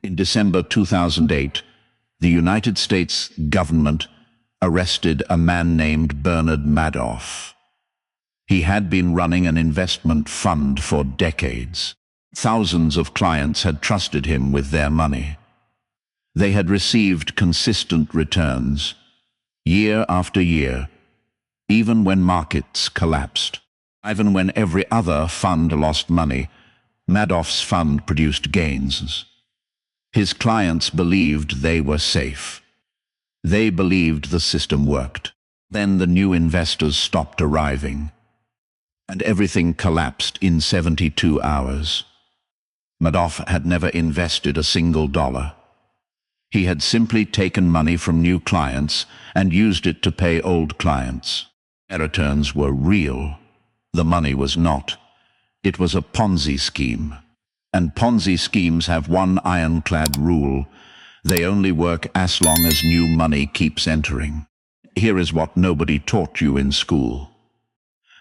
In December 2008, the United States government arrested a man named Bernard Madoff. He had been running an investment fund for decades. Thousands of clients had trusted him with their money. They had received consistent returns, year after year, even when markets collapsed. Even when every other fund lost money, Madoff's fund produced gains. His clients believed they were safe. They believed the system worked. Then the new investors stopped arriving, and everything collapsed in 72 hours. Madoff had never invested a single dollar. He had simply taken money from new clients and used it to pay old clients. Their returns were real. The money was not. It was a Ponzi scheme. And Ponzi schemes have one ironclad rule: they only work as long as new money keeps entering. Here is what nobody taught you in school.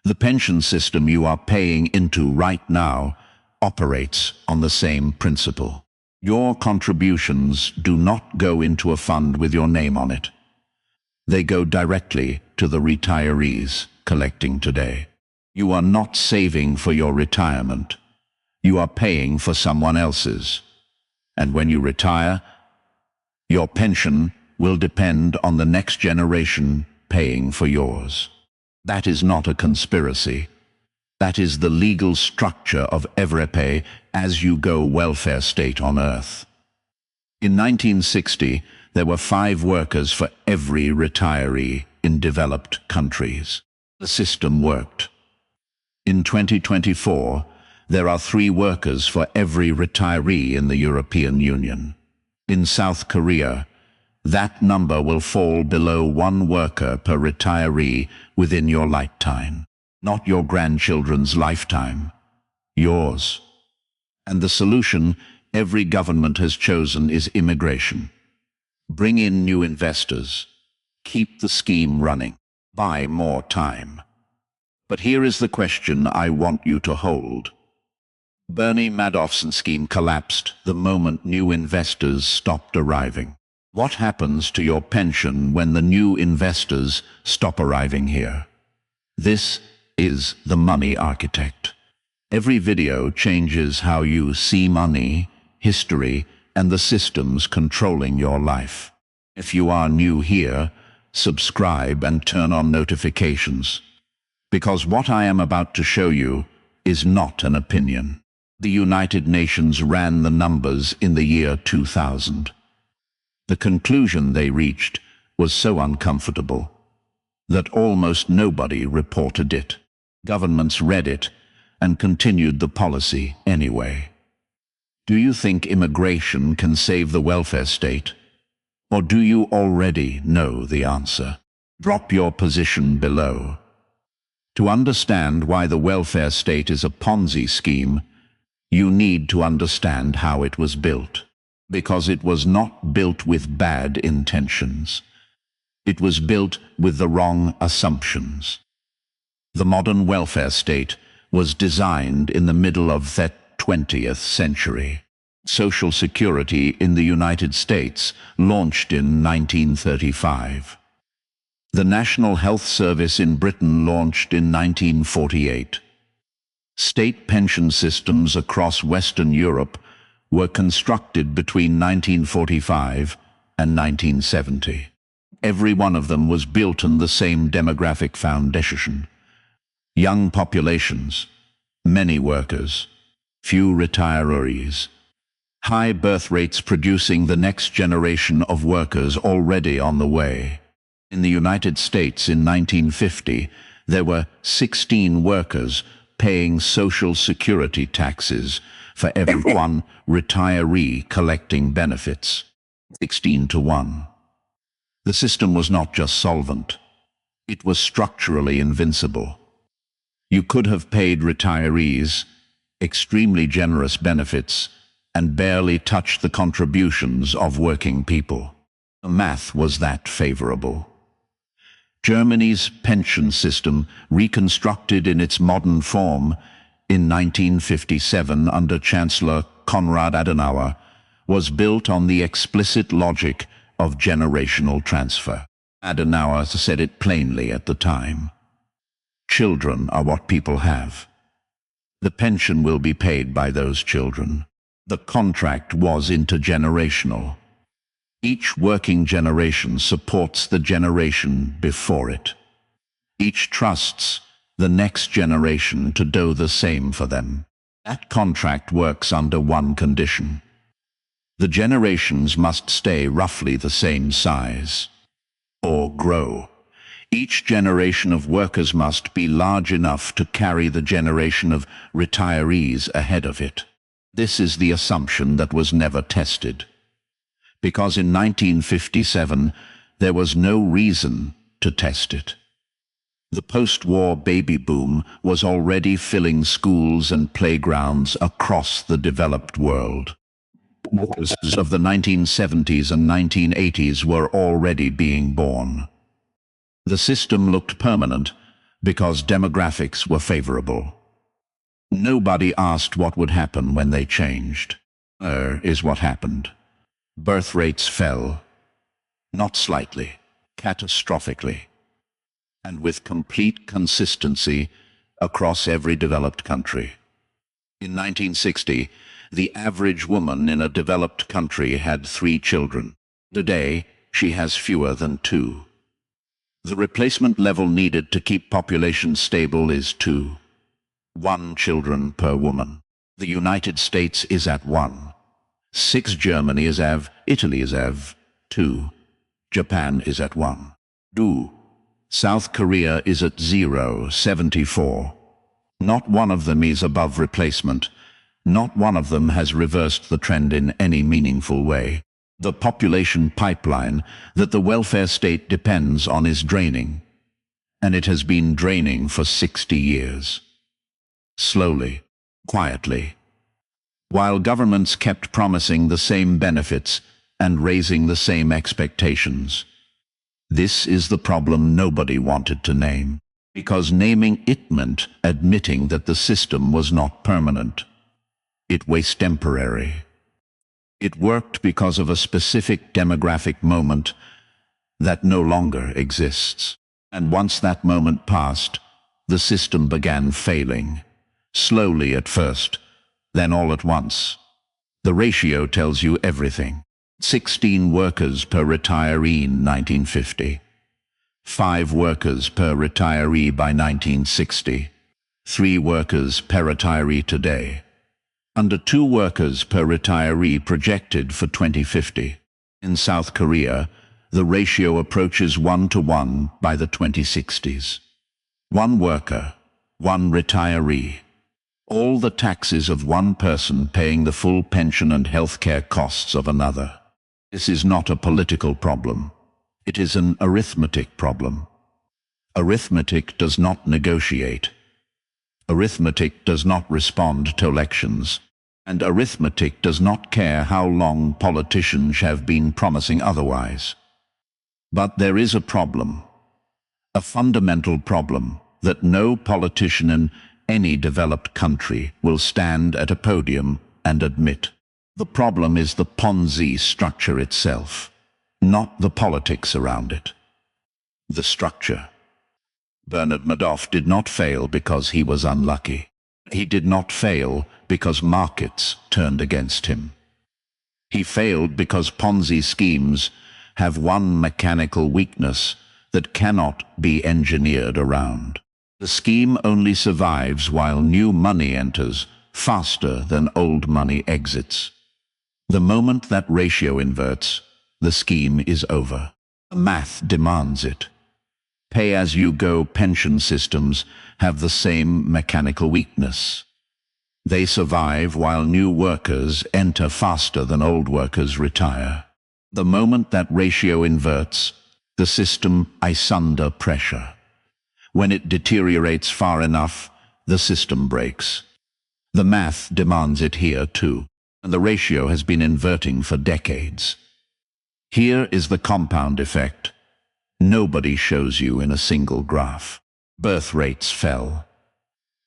The pension system you are paying into right now operates on the same principle. Your contributions do not go into a fund with your name on it. They go directly to the retirees collecting today. You are not saving for your retirement. You are paying for someone else's. And when you retire, your pension will depend on the next generation paying for yours. That is not a conspiracy. That is the legal structure of every pay-as-you-go welfare state on earth. In 1960, there were 5 workers for every retiree in developed countries. The system worked. In 2024, there are 3 workers for every retiree in the European Union. In South Korea, that number will fall below 1 worker per retiree within your lifetime. Not your grandchildren's lifetime, yours. And the solution every government has chosen is immigration. Bring in new investors. Keep the scheme running. Buy more time. But here is the question I want you to hold. Bernie Madoff's scheme collapsed the moment new investors stopped arriving. What happens to your pension when the new investors stop arriving here? This is the money architect. Every video changes how you see money, history, and the systems controlling your life. If you are new here, subscribe and turn on notifications, because what I am about to show you is not an opinion. The United Nations ran the numbers in the year 2000. The conclusion they reached was so uncomfortable that almost nobody reported it. Governments read it and continued the policy anyway. Do you think immigration can save the welfare state? Or do you already know the answer? Drop your position below. To understand why the welfare state is a Ponzi scheme, you need to understand how it was built. Because it was not built with bad intentions. It was built with the wrong assumptions. The modern welfare state was designed in the middle of the 20th century. Social Security in the United States launched in 1935. The National Health Service in Britain launched in 1948. State pension systems across Western Europe were constructed between 1945 and 1970. Every one of them was built on the same demographic foundation. Young populations, many workers, few retirees. High birth rates producing the next generation of workers already on the way. In the United States in 1950, there were 16 workers paying Social Security taxes for every one retiree collecting benefits. 16 to 1. The system was not just solvent. It was structurally invincible. You could have paid retirees extremely generous benefits and barely touched the contributions of working people. The math was that favorable. Germany's pension system, reconstructed in its modern form in 1957 under Chancellor Konrad Adenauer, was built on the explicit logic of generational transfer. Adenauer said it plainly at the time. Children are what people have. The pension will be paid by those children. The contract was intergenerational. Each working generation supports the generation before it. Each trusts the next generation to do the same for them. That contract works under one condition. The generations must stay roughly the same size, or grow. Each generation of workers must be large enough to carry the generation of retirees ahead of it. This is the assumption that was never tested, because in 1957 there was no reason to test it. The post-war baby boom was already filling schools and playgrounds across the developed world. Workers of the 1970s and 1980s were already being born. The system looked permanent because demographics were favorable. Nobody asked what would happen when they changed. Is what happened. Birth rates fell, not slightly, catastrophically, and with complete consistency across every developed country. In 1960, the average woman in a developed country had 3 children. Today, she has fewer than 2. The replacement level needed to keep population stable is 2. 1 children per woman. The United States is at 1. 6 Germany is av, Italy is av, 2. Japan is at 1. 2. South Korea is at 0, 74. Not one of them is above replacement. Not one of them has reversed the trend in any meaningful way. The population pipeline that the welfare state depends on is draining, and it has been draining for 60 years. Slowly, quietly. While governments kept promising the same benefits and raising the same expectations. This is the problem nobody wanted to name, because naming it meant admitting that the system was not permanent. It was temporary. It worked because of a specific demographic moment that no longer exists. And once that moment passed, the system began failing. Slowly at first, then all at once. The ratio tells you everything. 16 workers per retiree in 1950. 5 workers per retiree by 1960. 3 workers per retiree today. Under 2 workers per retiree projected for 2050. In South Korea, the ratio approaches 1-to-1 by the 2060s. 1 worker, 1 retiree. All the taxes of one person paying the full pension and healthcare costs of another. This is not a political problem. It is an arithmetic problem. Arithmetic does not negotiate. Arithmetic does not respond to elections. And arithmetic does not care how long politicians have been promising otherwise. But there is a problem. A fundamental problem that no politician in any developed country will stand at a podium and admit. The problem is the Ponzi structure itself, not the politics around it. The structure. Bernard Madoff did not fail because he was unlucky. He did not fail because markets turned against him. He failed because Ponzi schemes have one mechanical weakness that cannot be engineered around. The scheme only survives while new money enters faster than old money exits. The moment that ratio inverts, the scheme is over. Math demands it. Pay-as-you-go pension systems have the same mechanical weakness. They survive while new workers enter faster than old workers retire. The moment that ratio inverts, the system is under pressure. When it deteriorates far enough, the system breaks. The math demands it here too, and the ratio has been inverting for decades. Here is the compound effect. Nobody shows you in a single graph. Birth rates fell.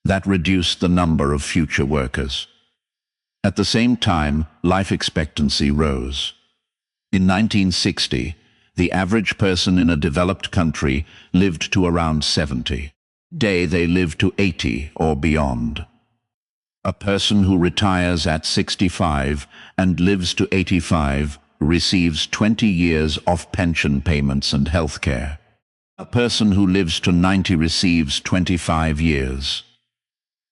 That reduced the number of future workers. At the same time, life expectancy rose. In 1960, the average person in a developed country lived to around 70. Today they live to 80 or beyond. A person who retires at 65 and lives to 85 receives 20 years of pension payments and health care. A person who lives to 90 receives 25 years.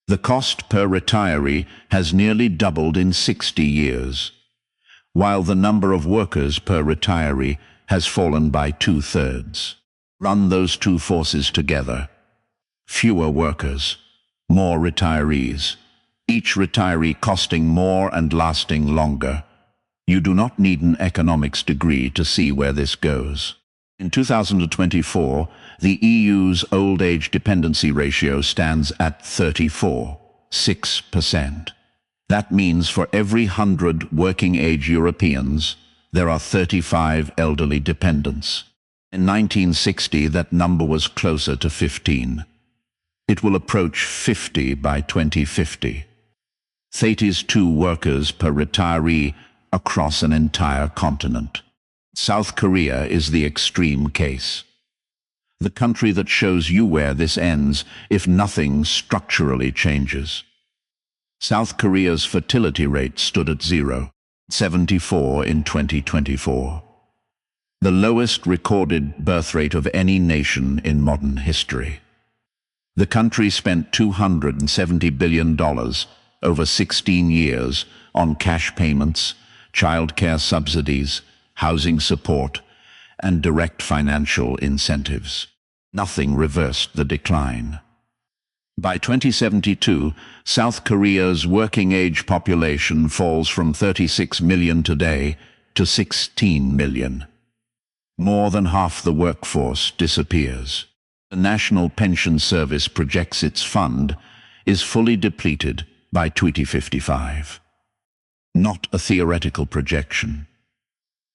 The cost per retiree has nearly doubled in 60 years, while the number of workers per retiree has fallen by 2/3. Run those two forces together. Fewer workers, more retirees, each retiree costing more and lasting longer. You do not need an economics degree to see where this goes. In 2024, the EU's old age dependency ratio stands at 34.6%. That means for every 100 working-age Europeans, there are 35 elderly dependents. In 1960, that number was closer to 15. It will approach 50 by 2050. That is 2 workers per retiree across an entire continent. South Korea is the extreme case. The country that shows you where this ends if nothing structurally changes. South Korea's fertility rate stood at 0.74 in 2024. The lowest recorded birth rate of any nation in modern history. The country spent $270 billion over 16 years on cash payments, child care subsidies, housing support, and direct financial incentives. Nothing reversed the decline. By 2072, South Korea's working-age population falls from 36 million today to 16 million. More than half the workforce disappears. The National Pension Service projects its fund is fully depleted by 2055. Not a theoretical projection.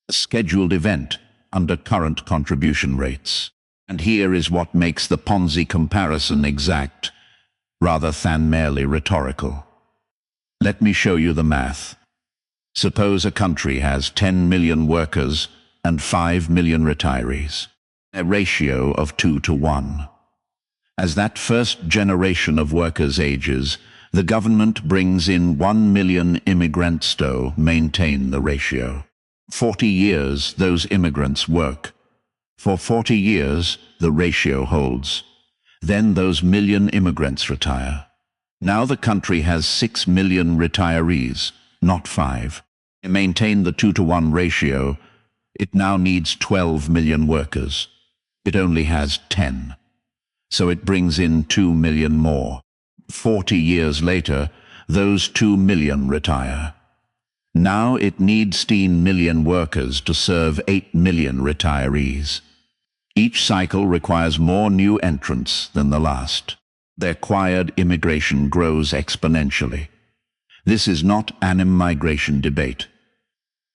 A scheduled event under current contribution rates. And here is what makes the Ponzi comparison exact, rather than merely rhetorical. Let me show you the math. Suppose a country has 10 million workers and 5 million retirees, a ratio of 2 to 1. As that first generation of workers ages, the government brings in 1 million immigrants to maintain the ratio. 40 years those immigrants work. For 40 years the ratio holds. Then those million immigrants retire. Now the country has 6 million retirees, not 5. To maintain the 2 to 1 ratio, it now needs 12 million workers. It only has 10. So it brings in 2 million more. 40 years later, those 2 million retire. Now it needs 10 million workers to serve 8 million retirees. Each cycle requires more new entrants than the last. The acquired immigration grows exponentially. This is not an immigration debate.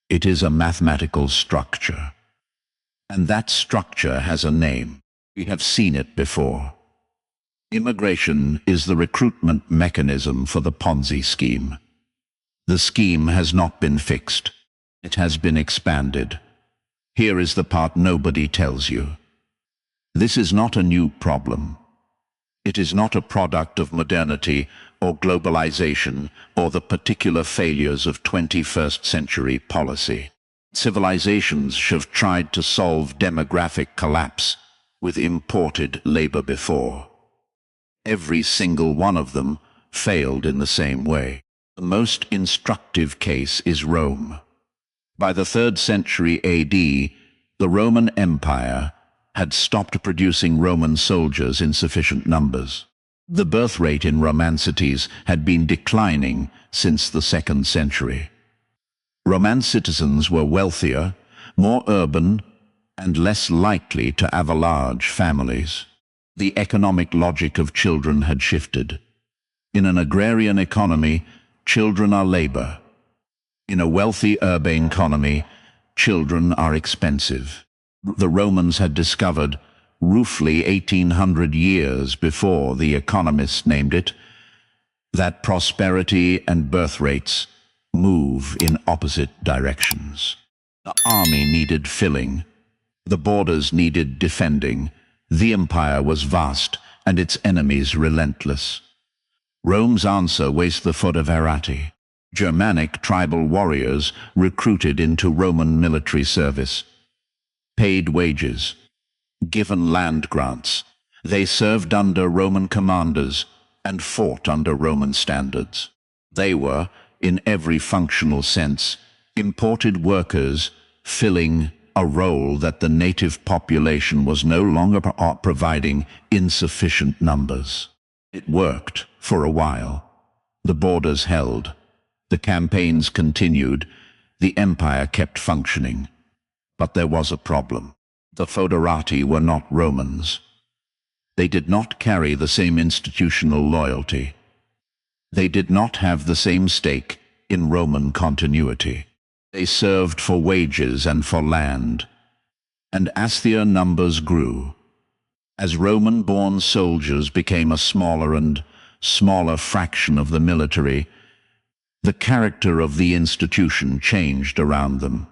It is a mathematical structure. And that structure has a name. We have seen it before. Immigration is the recruitment mechanism for the Ponzi scheme. The scheme has not been fixed. It has been expanded. Here is the part nobody tells you. This is not a new problem. It is not a product of modernity or globalization or the particular failures of 21st century policy. Civilizations have tried to solve demographic collapse with imported labor before. Every single one of them failed in the same way. The most instructive case is Rome. By the 3rd century AD, the Roman Empire had stopped producing Roman soldiers in sufficient numbers. The birth rate in Roman cities had been declining since the 2nd century. Roman citizens were wealthier, more urban, and less likely to have large families. The economic logic of children had shifted. In an agrarian economy, children are labor. In a wealthy urban economy, children are expensive. The Romans had discovered, roughly 1800 years before the economists named it, that prosperity and birth rates move in opposite directions. The army needed filling. The borders needed defending. The empire was vast and its enemies relentless. Rome's answer was the foederati, Germanic tribal warriors recruited into Roman military service. Paid wages, given land grants, they served under Roman commanders and fought under Roman standards. They were, in every functional sense, imported workers filling a role that the native population was no longer providing insufficient numbers. It worked for a while. The borders held. The campaigns continued. The empire kept functioning. But there was a problem. The foederati were not Romans. They did not carry the same institutional loyalty. They did not have the same stake in Roman continuity. They served for wages and for land. And as their numbers grew, as Roman-born soldiers became a smaller and smaller fraction of the military, the character of the institution changed around them.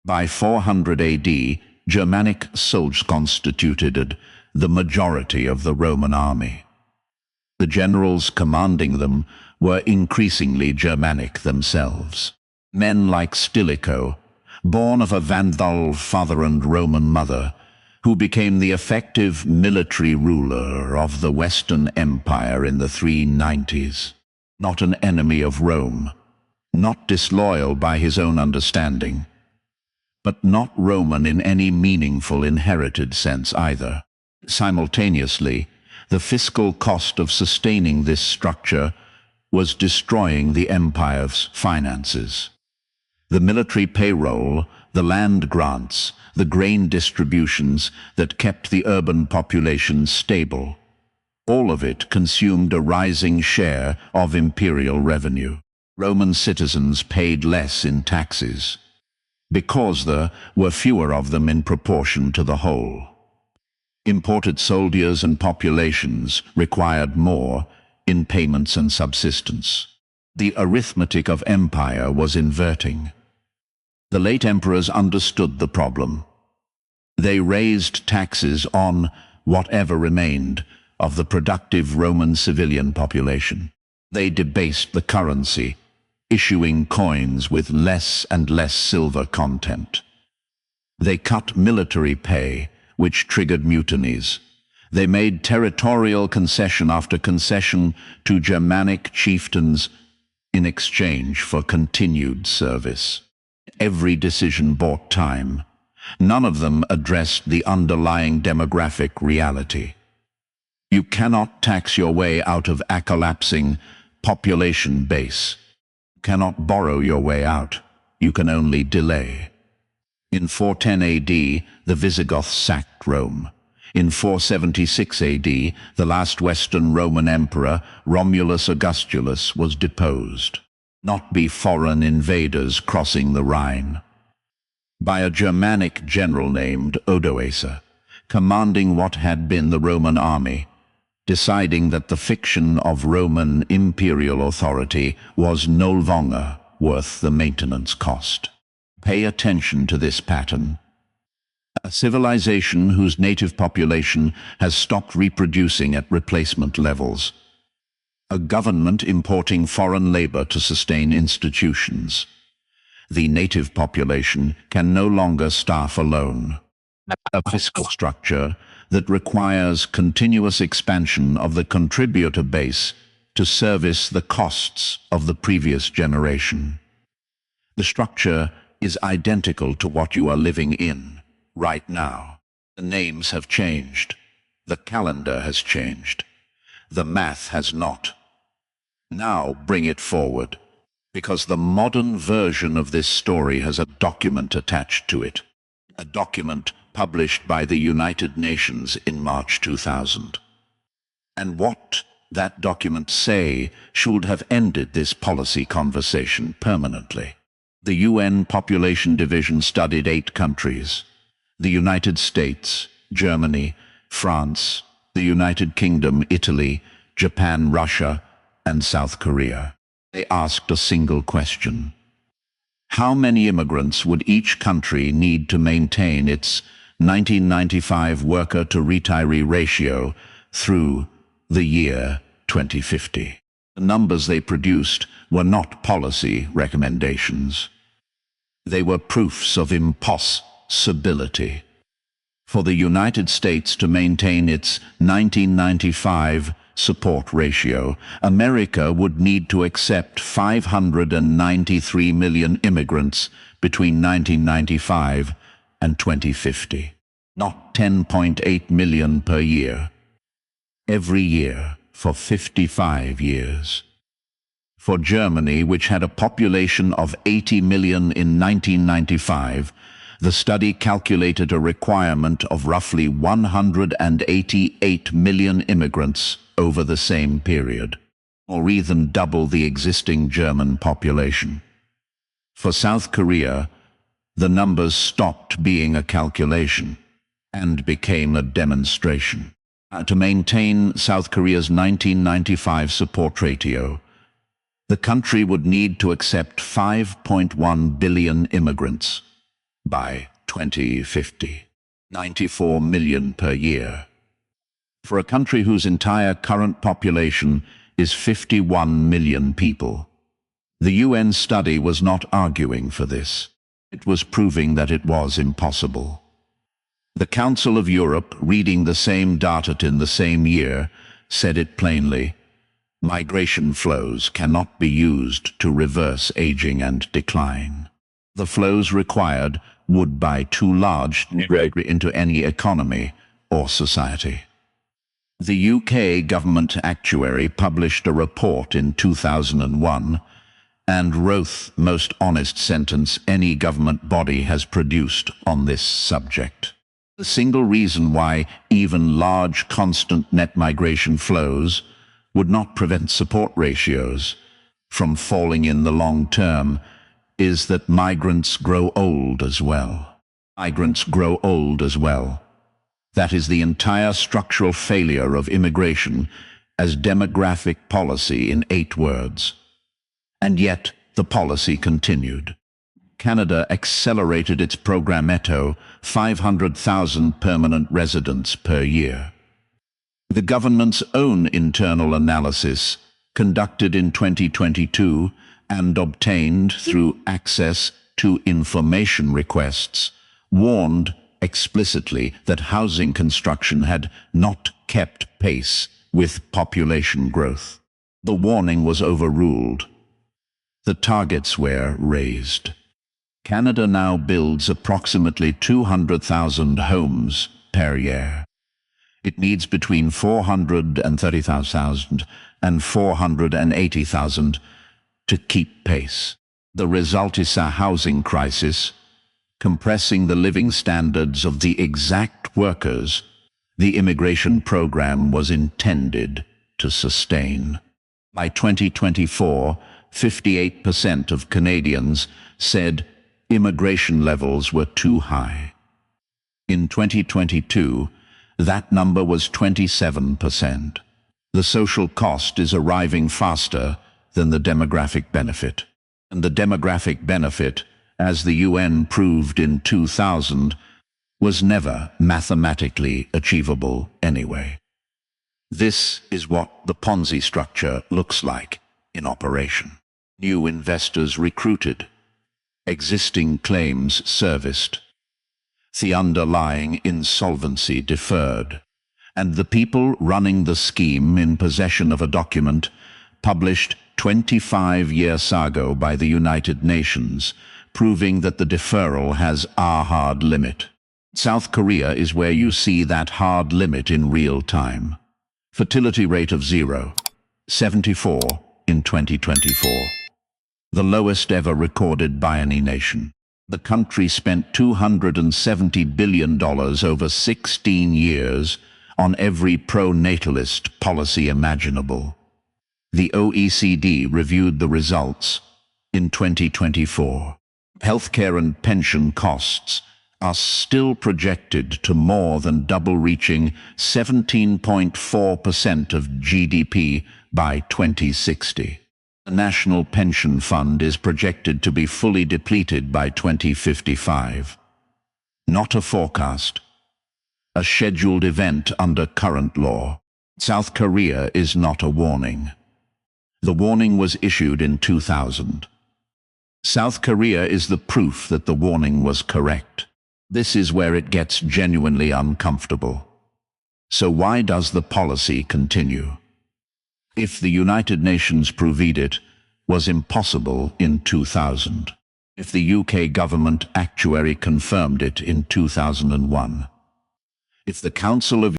By 400 AD, Germanic soldiers constituted the majority of the Roman army. The generals commanding them were increasingly Germanic themselves. Men like Stilicho, born of a Vandal father and Roman mother, who became the effective military ruler of the Western Empire in the 390s. Not an enemy of Rome, not disloyal by his own understanding, but not Roman in any meaningful inherited sense either. Simultaneously, the fiscal cost of sustaining this structure was destroying the empire's finances. The military payroll, the land grants, the grain distributions that kept the urban population stable, all of it consumed a rising share of imperial revenue. Roman citizens paid less in taxes, because there were fewer of them in proportion to the whole. Imported soldiers and populations required more in payments and subsistence. The arithmetic of empire was inverting. The late emperors understood the problem. They raised taxes on whatever remained of the productive Roman civilian population. They debased the currency, issuing coins with less and less silver content. They cut military pay, which triggered mutinies. They made territorial concession after concession to Germanic chieftains in exchange for continued service. Every decision bought time. None of them addressed the underlying demographic reality. You cannot tax your way out of a collapsing population base. You cannot borrow your way out. You can only delay. In 410 AD, the Visigoths sacked Rome. In 476 AD, the last Western Roman emperor, Romulus Augustulus, was deposed. Not by foreign invaders crossing the Rhine, by a Germanic general named Odoacer, commanding what had been the Roman army, deciding that the fiction of Roman imperial authority was no longer worth the maintenance cost. Pay attention to this pattern. A civilization whose native population has stopped reproducing at replacement levels. A government importing foreign labor to sustain institutions. The native population can no longer staff alone. A fiscal structure that requires continuous expansion of the contributor base to service the costs of the previous generation. The structure is identical to what you are living in right now. The names have changed. The calendar has changed. The math has not. Now bring it forward, because the modern version of this story has a document attached to it. A document published by the United Nations in March 2000. And what that document say should have ended this policy conversation permanently. The UN Population Division studied 8 countries: the United States, Germany, France, the United Kingdom, Italy, Japan, Russia, and South Korea. They asked a single question: How many immigrants would each country need to maintain its 1995 worker-to-retiree ratio through the year 2050? The numbers they produced were not policy recommendations. They were proofs of impossibility. For the United States to maintain its 1995 support ratio, America would need to accept 593 million immigrants between 1995 and 2050, not 10.8 million per year, every year for 55 years. For Germany, which had a population of 80 million in 1995, the study calculated a requirement of roughly 188 million immigrants over the same period, or even double the existing German population. For South Korea, the numbers stopped being a calculation and became a demonstration. To maintain South Korea's 1995 support ratio, the country would need to accept 5.1 billion immigrants by 2050, 94 million per year. For a country whose entire current population is 51 million people, the UN study was not arguing for this. It was proving that it was impossible. The Council of Europe, reading the same data in the same year, said it plainly: migration flows cannot be used to reverse aging and decline. The flows required would by too large into any economy or society. The UK government actuary published a report in 2001 and wrote the most honest sentence any government body has produced on this subject. The single reason why even large constant net migration flows would not prevent support ratios from falling in the long term is that migrants grow old as well. Migrants grow old as well. That is the entire structural failure of immigration as demographic policy in 8 words. And yet the policy continued. Canada accelerated its programmetto 500,000 permanent residents per year. The government's own internal analysis, conducted in 2022 and obtained through access to information requests, warned explicitly that housing construction had not kept pace with population growth. The warning was overruled. The targets were raised. Canada now builds approximately 200,000 homes per year. It needs between 430,000 and 480,000 to keep pace. The result is a housing crisis, compressing the living standards of the exact workers the immigration program was intended to sustain. By 2024, 58% of Canadians said immigration levels were too high. In 2022, that number was 27%. The social cost is arriving faster than the demographic benefit. And the demographic benefit, as the UN proved in 2000, was never mathematically achievable anyway. This is what the Ponzi structure looks like in operation. New investors recruited, existing claims serviced, the underlying insolvency deferred, and the people running the scheme in possession of a document published 25 years ago by the United Nations, proving that the deferral has a hard limit. South Korea is where you see that hard limit in real time. Fertility rate of 0, 74 in 2024. The lowest ever recorded by any nation. The country spent $270 billion over 16 years on every pro-natalist policy imaginable. The OECD reviewed the results in 2024. Healthcare and pension costs are still projected to more than double, reaching 17.4% of GDP by 2060. The National Pension Fund is projected to be fully depleted by 2055. Not a forecast. A scheduled event under current law. South Korea is not a warning. The warning was issued in 2000. South Korea is the proof that the warning was correct. This is where it gets genuinely uncomfortable. So why does the policy continue? If the United Nations proved it was impossible in 2000. If the UK government actuary confirmed it in 2001. If the Council of